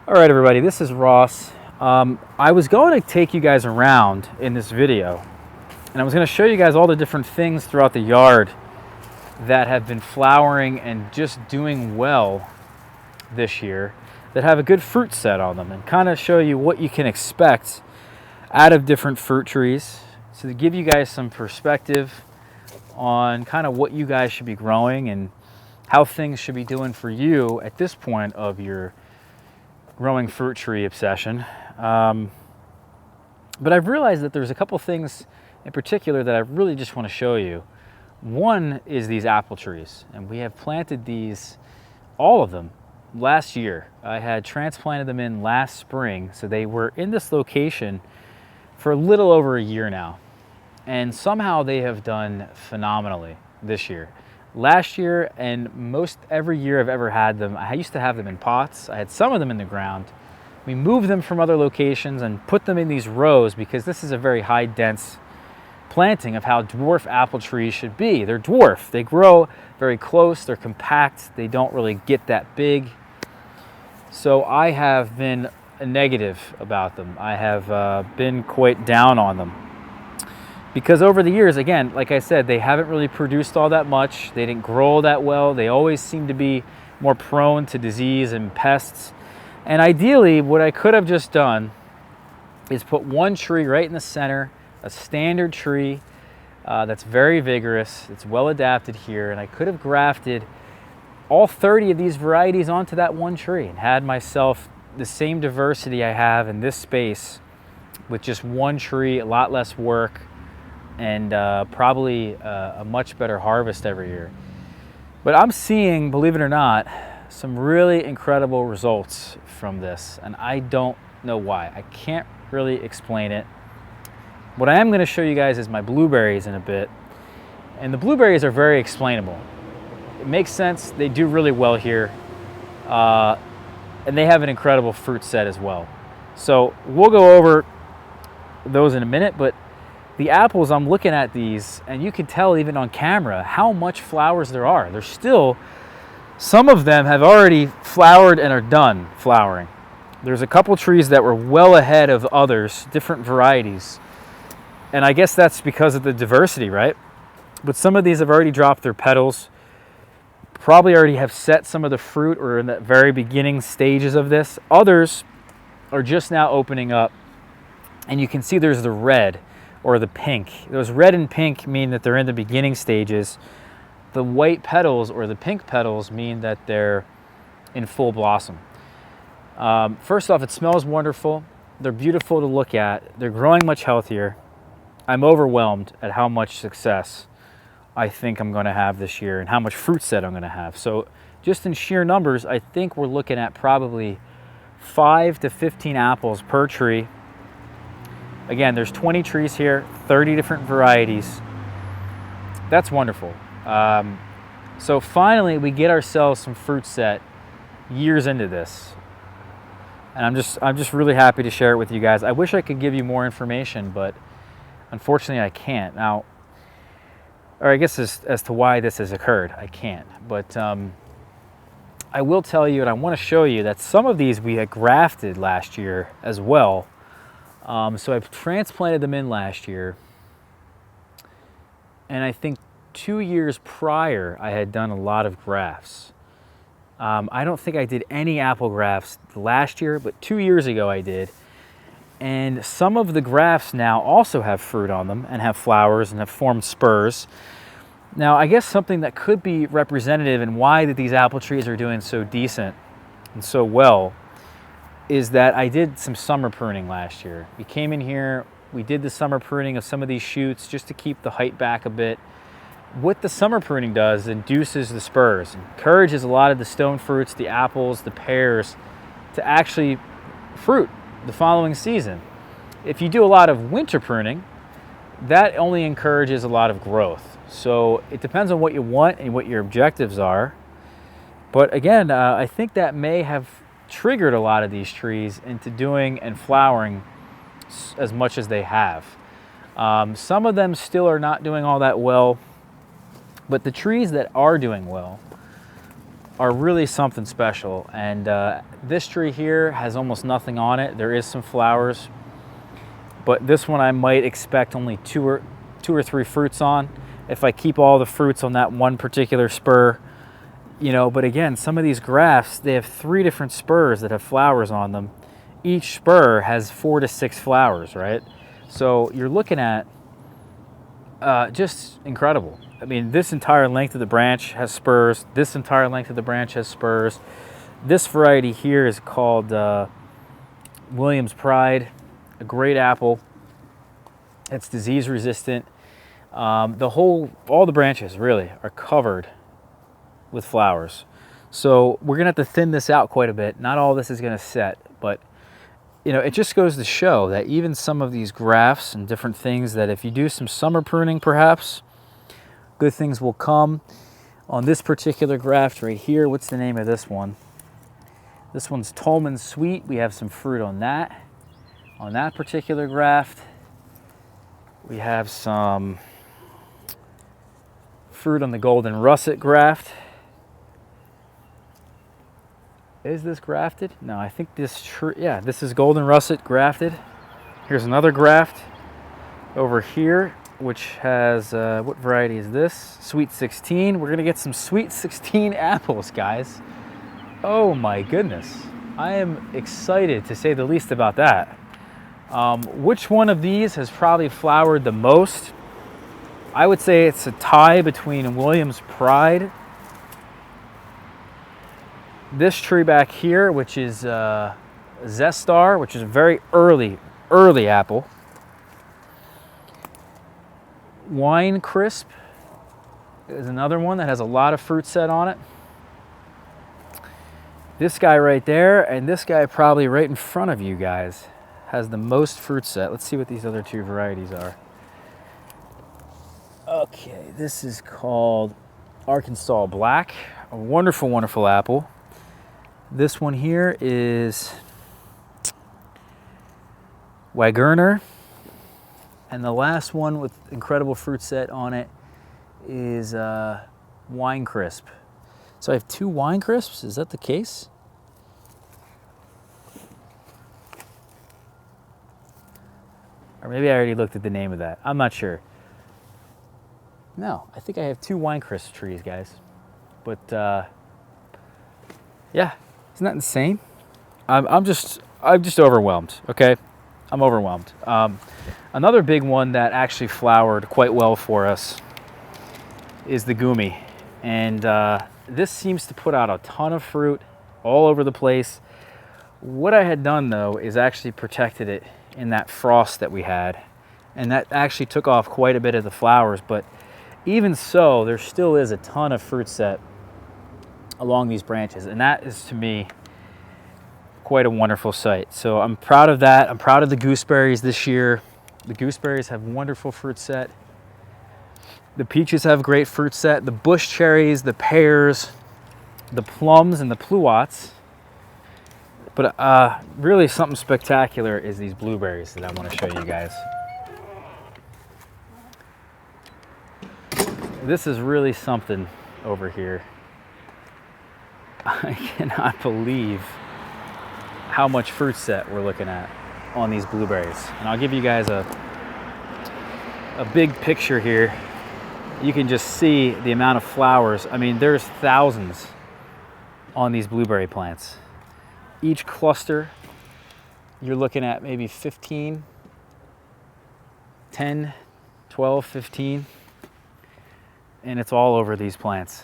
All right, everybody, this is Ross. I was going to take you guys around in this video, and I was going to show you guys all the different things throughout the yard that have been flowering and just doing well this year, that have a good fruit set on them, and kind of show you what you can expect out of different fruit trees, so to give you guys some perspective on kind of what you guys should be growing and how things should be doing for you at this point of your growing fruit tree obsession. But I've realized that there's a couple things in particular that I really just want to show you. One is these apple trees, and we have planted these, all of them, last year. I had transplanted them in last spring, so they were in this location for a little over a year now, and somehow they have done phenomenally this year. Last year and most every year I've ever had them, I used to have them in pots. I had some of them in the ground. We moved them from other locations and put them in these rows because this is a very high dense planting of how dwarf apple trees should be. They're dwarf. They grow very close. They're compact. They don't really get that big. So I have been negative about them. I have been quite down on them. Because over the years, again, like I said, they haven't really produced all that much. They didn't grow that well. They always seem to be more prone to disease and pests. And ideally, what I could have just done is put one tree right in the center, a standard tree that's very vigorous, it's well adapted here, and I could have grafted all 30 of these varieties onto that one tree and had myself the same diversity I have in this space with just one tree, a lot less work, and probably a much better harvest every year. But I'm seeing, believe it or not, some really incredible results from this, and I don't know why. I can't really explain it. What I am going to show you guys is my blueberries in a bit, and the blueberries are very explainable. It makes sense. They do really well here, and they have an incredible fruit set as well. So we'll go over those in a minute, but the apples, I'm looking at these, and you can tell even on camera how much flowers there are. There's still, some of them have already flowered and are done flowering. There's a couple trees that were well ahead of others, different varieties. And I guess that's because of the diversity, right? But some of these have already dropped their petals, probably already have set some of the fruit or in the very beginning stages of this. Others are just now opening up, and you can see there's the red or the pink. Those red and pink mean that they're in the beginning stages. The white petals or the pink petals mean that they're in full blossom. First off, it smells wonderful. They're beautiful to look at. They're growing much healthier. I'm overwhelmed at how much success I think I'm going to have this year and how much fruit set I'm going to have. So just in sheer numbers, I think we're looking at probably 5 to 15 apples per tree. Again, there's 20 trees here, 30 different varieties. That's wonderful. So finally, we get ourselves some fruit set years into this. And I'm just really happy to share it with you guys. I wish I could give you more information, but unfortunately I can't. Now, or I guess as to why this has occurred, I can't. But I will tell you, and I want to show you that some of these we had grafted last year as well. So I've transplanted them in last year, and I think 2 years prior I had done a lot of grafts. I don't think I did any apple grafts last year, but 2 years ago I did. And some of the grafts now also have fruit on them and have flowers and have formed spurs. Now, I guess something that could be representative in why that these apple trees are doing so decent and so well is that I did some summer pruning last year. We came in here, we did the summer pruning of some of these shoots just to keep the height back a bit. What the summer pruning does induces the spurs, encourages a lot of the stone fruits, the apples, the pears, to actually fruit the following season. If you do a lot of winter pruning, that only encourages a lot of growth. So it depends on what you want and what your objectives are. But again, I think that may have triggered a lot of these trees into doing and flowering as much as they have. Some of them still are not doing all that well, but the trees that are doing well are really something special. And this tree here has almost nothing on it. There is some flowers, but this one I might expect only two or three fruits on if I keep all the fruits on that one particular spur. You know, but again, some of these grafts, they have 3 different spurs that have flowers on them. Each spur has 4 to 6 flowers, right? So you're looking at just incredible. I mean, this entire length of the branch has spurs. This entire length of the branch has spurs. This variety here is called Williams Pride, a great apple. It's disease resistant. All the branches really are covered with flowers. So we're gonna have to thin this out quite a bit. Not all this is gonna set, but you know, it just goes to show that even some of these grafts and different things, that if you do some summer pruning, perhaps good things will come. On this particular graft right here, what's the name of this one? This one's Tolman Sweet. We have some fruit on that. On that particular graft, we have some fruit on the golden russet graft. Is this grafted? No, I think this is golden russet grafted. Here's another graft over here, which has, what variety is this? Sweet 16. We're gonna get some Sweet 16 apples, guys. Oh my goodness. I am excited to say the least about that. Which one of these has probably flowered the most? I would say it's a tie between Williams Pride, this tree back here, which is Zestar, which is a very early apple. Wine Crisp is another one that has a lot of fruit set on it. This guy right there, and this guy probably right in front of you guys, has the most fruit set. Let's see what these other 2 varieties are. Okay, this is called Arkansas Black, a wonderful, wonderful apple. This one here is Wagerner. And the last one with incredible fruit set on it is Wine Crisp. So I have 2 Wine Crisps, is that the case? Or maybe I already looked at the name of that. I'm not sure. No, I think I have 2 Wine Crisp trees, guys. But yeah, isn't that insane? I'm just overwhelmed, okay? I'm overwhelmed. Another big one that actually flowered quite well for us is the Gumi. And this seems to put out a ton of fruit all over the place. What I had done though is actually protected it in that frost that we had. And that actually took off quite a bit of the flowers, but even so, there still is a ton of fruit set along these branches. And that is, to me, quite a wonderful sight. So I'm proud of that. I'm proud of the gooseberries this year. The gooseberries have wonderful fruit set. The peaches have great fruit set. The bush cherries, the pears, the plums, and the pluots. But really something spectacular is these blueberries that I want to show you guys. This is really something over here. I cannot believe how much fruit set we're looking at on these blueberries. And I'll give you guys a big picture here. You can just see the amount of flowers. I mean, there's thousands on these blueberry plants. Each cluster, you're looking at maybe 15, 10, 12, 15. And it's all over these plants.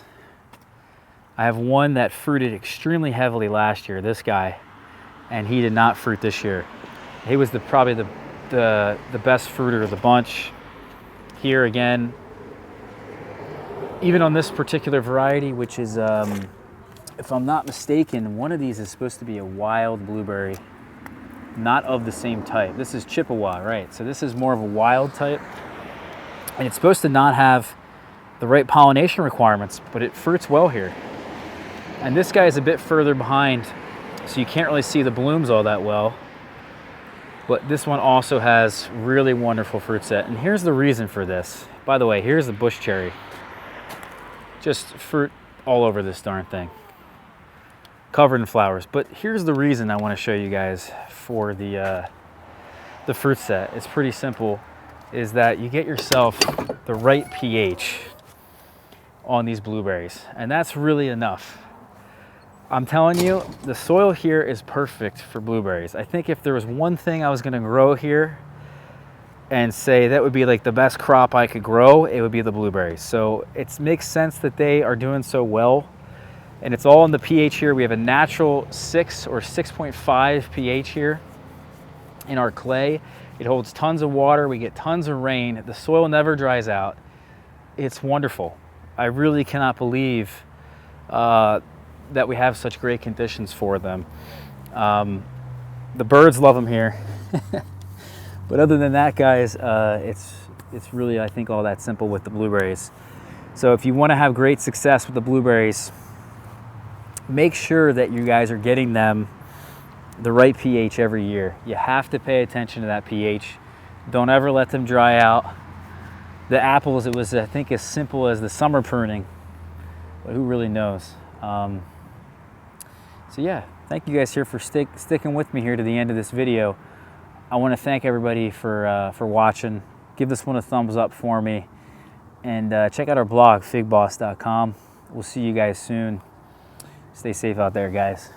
I have one that fruited extremely heavily last year, this guy, and he did not fruit this year. He was probably the best fruiter of the bunch. Here again, even on this particular variety, which is, if I'm not mistaken, one of these is supposed to be a wild blueberry, not of the same type. This is Chippewa, right? So this is more of a wild type, and it's supposed to not have the right pollination requirements, but it fruits well here. And this guy is a bit further behind, so you can't really see the blooms all that well. But this one also has really wonderful fruit set. And here's the reason for this. By the way, here's the bush cherry. Just fruit all over this darn thing. covered in flowers. But here's the reason I want to show you guys for the fruit set. It's pretty simple, is that you get yourself the right pH on these blueberries, and that's really enough. I'm telling you, the soil here is perfect for blueberries. I think if there was one thing I was going to grow here and say that would be like the best crop I could grow, it would be the blueberries. So it makes sense that they are doing so well, and it's all in the pH here. We have a natural 6 or 6.5 pH here in our clay. It holds tons of water. We get tons of rain. The soil never dries out. It's wonderful. I really cannot believe that we have such great conditions for them. The birds love them here. But other than that, guys, it's really, I think, all that simple with the blueberries. So if you want to have great success with the blueberries, make sure that you guys are getting them the right pH every year. You have to pay attention to that pH. Don't ever let them dry out. The apples, it was, I think, as simple as the summer pruning, but who really knows? So yeah, thank you guys here for sticking with me here to the end of this video. I want to thank everybody for watching. Give this one a thumbs up for me, and check out our blog, figboss.com. We'll see you guys soon. Stay safe out there, guys.